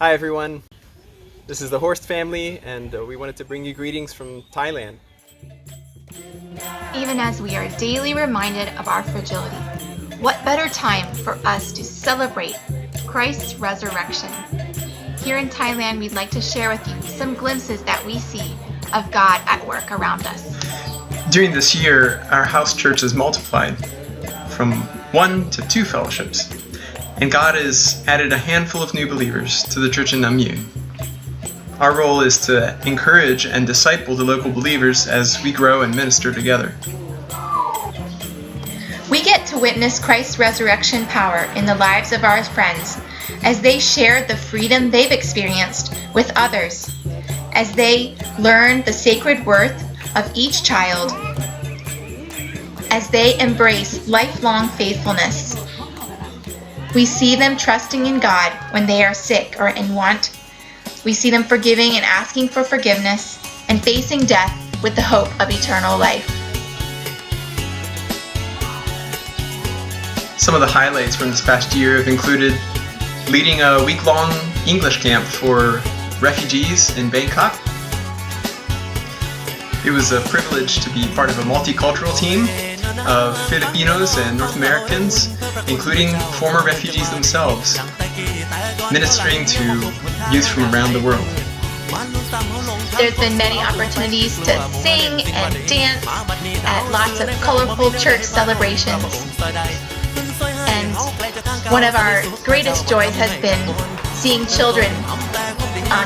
Hi everyone, this is the Horst family and we wanted to bring you greetings from Thailand. Even as we are daily reminded of our fragility, what better time for us to celebrate Christ's resurrection? Here in Thailand, we'd like to share with you some glimpses that we see of God at work around us. During this year, our house church has multiplied from 1 to 2 fellowships, and God has added a handful of new believers to the church in Namyu. Our role is to encourage and disciple the local believers as we grow and minister together. We get to witness Christ's resurrection power in the lives of our friends as they share the freedom they've experienced with others, as they learn the sacred worth of each child, as they embrace lifelong faithfulness. We see them trusting in God when they are sick or in want. We see them forgiving and asking for forgiveness and facing death with the hope of eternal life. Some of the highlights from this past year have included leading a week-long English camp for refugees in Bangkok. It was a privilege to be part of a multicultural team of Filipinos and North Americans, including former refugees themselves, ministering to youth from around the world. There's been many opportunities to sing and dance at lots of colorful church celebrations. And one of our greatest joys has been seeing children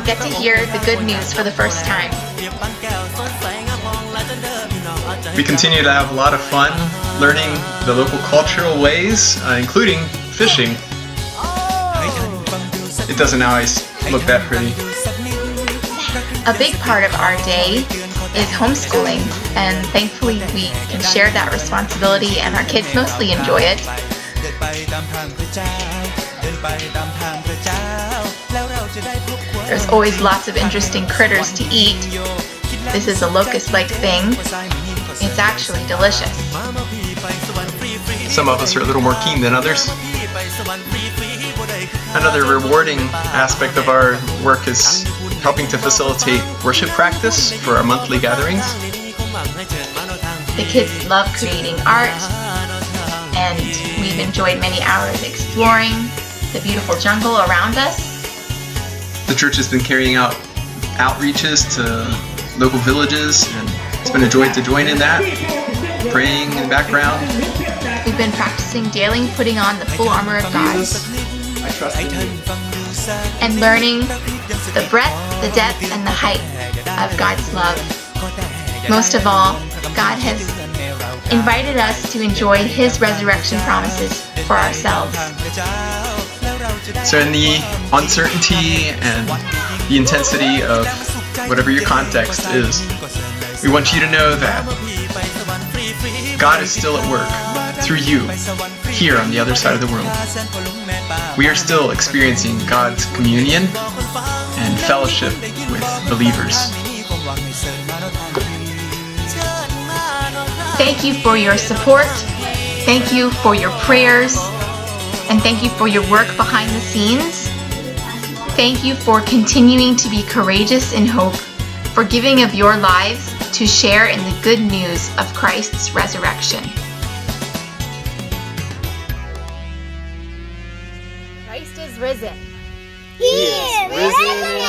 get to hear the good news for the first time. We continue to have a lot of fun learning the local cultural ways, including fishing. It doesn't always look that pretty. A big part of our day is homeschooling, and thankfully we can share that responsibility, and our kids mostly enjoy it. There's always lots of interesting critters to eat. This is a locust-like thing. It's actually delicious. Some of us are a little more keen than others. Another rewarding aspect of our work is helping to facilitate worship practice for our monthly gatherings. The kids love creating art, and we've enjoyed many hours exploring the beautiful jungle around us. The church has been carrying out outreaches to local villages, and it's been a joy to join in that, praying in the background. We've been practicing daily putting on the full armor of God and learning the breadth, the depth, and the height of God's love. Most of all, God has invited us to enjoy His resurrection promises for ourselves. So in the uncertainty and the intensity of whatever your context is, we want you to know that God is still at work through you here on the other side of the world. We are still experiencing God's communion and fellowship with believers. Thank you for your support. Thank you for your prayers. And thank you for your work behind the scenes. Thank you for continuing to be courageous in hope, for giving of your lives to share in the good news of Christ's resurrection. Christ is risen. He is risen